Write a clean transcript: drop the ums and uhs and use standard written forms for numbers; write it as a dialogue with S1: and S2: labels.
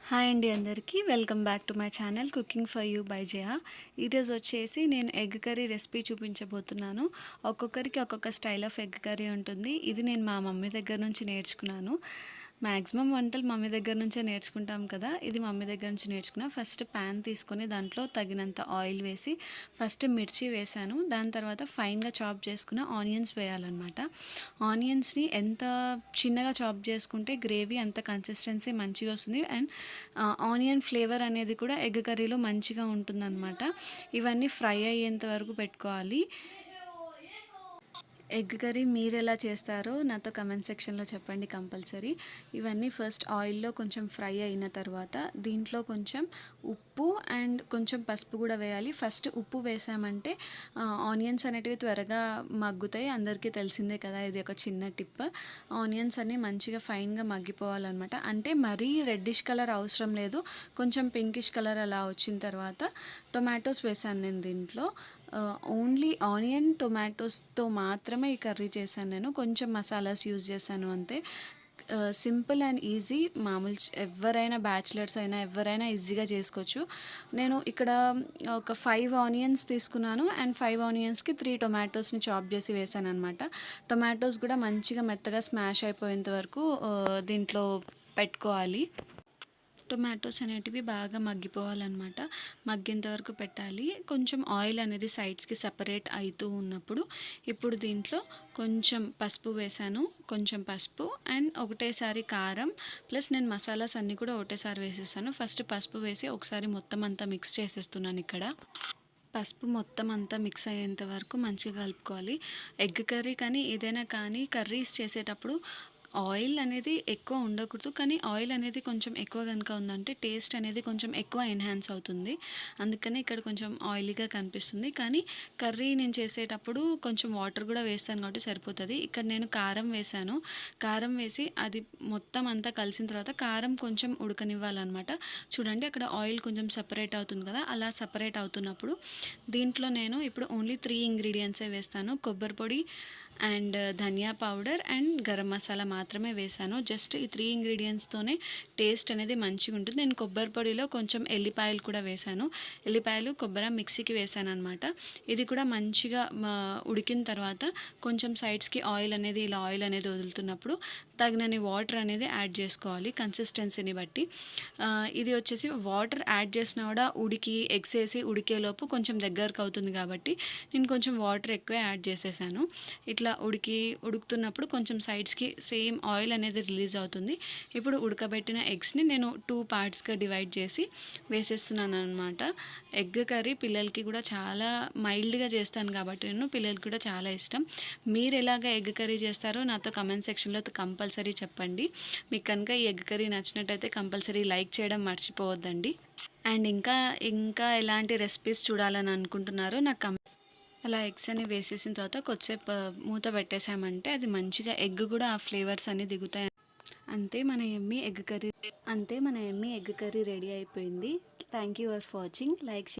S1: Hi అండి అందరికీ welcome back to my channel cooking for you by Jaya. ఈరోజు వచ్చేసి నేను ఎగ్ కర్రీ రెసిపీ చూపించబోతున్నాను. ఒక్కొక్కరికి ఒక్కొక్క స్టైల్ ఆఫ్ ఎగ్ కర్రీ ఉంటుంది. ఇది నేను మా మమ్మీ దగ్గర నుంచి నేర్చుకున్నాను. మ్యాక్సిమం వంటలు మమ్మీ దగ్గర నుంచే నేర్చుకుంటాం కదా, ఇది మమ్మీ దగ్గర నుంచి నేర్చుకున్నా. ఫస్ట్ ప్యాన్ తీసుకొని దాంట్లో తగినంత ఆయిల్ వేసి ఫస్ట్ మిర్చి వేసాను. దాని తర్వాత ఫైన్గా చాప్ చేసుకున్న ఆనియన్స్ వేయాలన్నమాట. ఆనియన్స్ని ఎంత చిన్నగా చాప్ చేసుకుంటే గ్రేవీ అంత కన్సిస్టెన్సీ మంచిగా వస్తుంది. అండ్ ఆనియన్ ఫ్లేవర్ అనేది కూడా ఎగ్ కర్రీలో మంచిగా ఉంటుందన్నమాట. ఇవన్నీ ఫ్రై అయ్యేంత వరకు పెట్టుకోవాలి. ఎగ్ కర్రీ మీరు ఎలా చేస్తారో నాతో కమెంట్ సెక్షన్లో చెప్పండి కంపల్సరీ. ఇవన్నీ ఫస్ట్ ఆయిల్లో కొంచెం ఫ్రై అయిన తర్వాత దీంట్లో కొంచెం ఉప్పు అండ్ కొంచెం పసుపు కూడా వేయాలి. ఫస్ట్ ఉప్పు వేసామంటే ఆనియన్స్ అనేటివి త్వరగా మగ్గుతాయి. అందరికీ తెలిసిందే కదా, ఇది ఒక చిన్న టిప్. ఆనియన్స్ అన్నీ మంచిగా ఫైన్గా మగ్గిపోవాలన్నమాట. అంటే మరీ రెడ్డిష్ కలర్ అవసరం లేదు, కొంచెం పింకిష్ కలర్ అలా వచ్చిన తర్వాత టొమాటోస్ వేసాను నేను దీంట్లో. ఓన్లీ ఆనియన్ టొమాటోస్తో మాత్రమే ఈ కర్రీ చేశాను నేను. కొంచెం మసాలాస్ యూజ్ చేశాను అంతే. Simple and easy. మామూలు ఎవరైనా బ్యాచిలర్స్ అయినా ఎవరైనా ఈజీగా చేసుకోవచ్చు. నేను ఇక్కడ ఒక 5 ఆనియన్స్ తీసుకున్నాను అండ్ 5 ఆనియన్స్కి 3 టొమాటోస్ని చాప్ చేసి వేసాను అనమాట. టొమాటోస్ కూడా మంచిగా మెత్తగా స్మాష్ అయిపోయేంత వరకు దీంట్లో పెట్టుకోవాలి. టొమాటోస్ అనేటివి బాగా మగ్గిపోవాలన్నమాట. మగ్గేంత వరకు పెట్టాలి. కొంచెం ఆయిల్ అనేది సైడ్స్కి సపరేట్ అవుతూ ఉన్నప్పుడు ఇప్పుడు దీంట్లో కొంచెం పసుపు వేసాను. కొంచెం పసుపు అండ్ ఒకటేసారి కారం ప్లస్ నేను మసాలాస్ అన్నీ కూడా ఒకటేసారి వేసేసాను. ఫస్ట్ పసుపు వేసి ఒకసారి మొత్తం అంతా మిక్స్ చేసేస్తున్నాను. ఇక్కడ పసుపు మొత్తం అంతా మిక్స్ అయ్యేంత వరకు మంచిగా కలుపుకోవాలి. ఎగ్ కర్రీ కానీ ఏదైనా కానీ కర్రీస్ చేసేటప్పుడు ఆయిల్ అనేది ఎక్కువ ఉండకూడదు, కానీ ఆయిల్ అనేది కొంచెం ఎక్కువ కనుక ఉందంటే టేస్ట్ అనేది కొంచెం ఎక్కువ ఎన్హాన్స్ అవుతుంది. అందుకని ఇక్కడ కొంచెం ఆయిలీగా కనిపిస్తుంది. కానీ కర్రీ నేను చేసేటప్పుడు కొంచెం వాటర్ కూడా వేస్తాను కాబట్టి సరిపోతుంది. ఇక్కడ నేను కారం వేసాను. కారం వేసి అది మొత్తం అంతా కలిసిన తర్వాత కారం కొంచెం ఉడకనివ్వాలన్నమాట. చూడండి అక్కడ ఆయిల్ కొంచెం సపరేట్ అవుతుంది కదా, అలా సపరేట్ అవుతున్నప్పుడు దీంట్లో నేను ఇప్పుడు ఓన్లీ 3 ఇంగ్రీడియంట్సే వేస్తాను. కొబ్బరి పొడి and dhania powder and garam masala మాత్రమే వేసాను. జస్ట్ ఈ 3 ఇంగ్రీడియంట్స్తోనే టేస్ట్ అనేది మంచిగా ఉంటుంది. నేను కొబ్బరి పొడిలో కొంచెం ఎల్లిపాయలు కూడా వేసాను. ఎల్లిపాయలు కొబ్బరి మిక్సీకి వేసాను అనమాట. ఇది కూడా మంచిగా ఉడికిన తర్వాత కొంచెం సైడ్స్కి ఆయిల్ అనేది ఇలా ఆయిల్ అనేది వదులుతున్నప్పుడు తగినన్ని వాటర్ అనేది యాడ్ చేసుకోవాలి కన్సిస్టెన్సీని బట్టి. ఇది వచ్చేసి వాటర్ యాడ్ చేసినా కూడా ఎగ్స్ వేసి ఉడికేలోపు కొంచెం దగ్గరకు అవుతుంది కాబట్టి నేను కొంచెం వాటర్ ఎక్కువ యాడ్ చేసేసాను. ఇట్లా ఉడుకుతున్నప్పుడు కొంచెం సైడ్స్కి సేమ్ ఆయిల్ అనేది రిలీజ్ అవుతుంది. ఇప్పుడు ఉడకబెట్టిన ఎగ్స్ని నేను 2 పార్ట్స్గా డివైడ్ చేసి వేసేస్తున్నాను అనమాట. ఎగ్ కర్రీ పిల్లలకి కూడా చాలా మైల్డ్గా చేస్తాను కాబట్టి నేను పిల్లలకి కూడా చాలా ఇష్టం. మీరు ఎలాగ ఎగ్ కర్రీ చేస్తారో నాతో కమెంట్ సెక్షన్లో కంపల్సరీ చెప్పండి. మీకు కనుక ఈ ఎగ్ కర్రీ నచ్చినట్టయితే కంపల్సరీ లైక్ చేయడం మర్చిపోవద్దండి. అండ్ ఇంకా ఎలాంటి రెసిపీస్ చూడాలని అనుకుంటున్నారో నాకు అలా ఎగ్స్ అని వేసేసిన తర్వాత కొద్దిసేపు మూత పెట్టేసామంటే అది మంచిగా ఎగ్ కూడా ఆ ఫ్లేవర్స్ అన్నీ దిగుతాయి. అంతే మన ఎమ్మీ ఎగ్ కర్రీ రెడీ అయిపోయింది. Thank you for watching. Like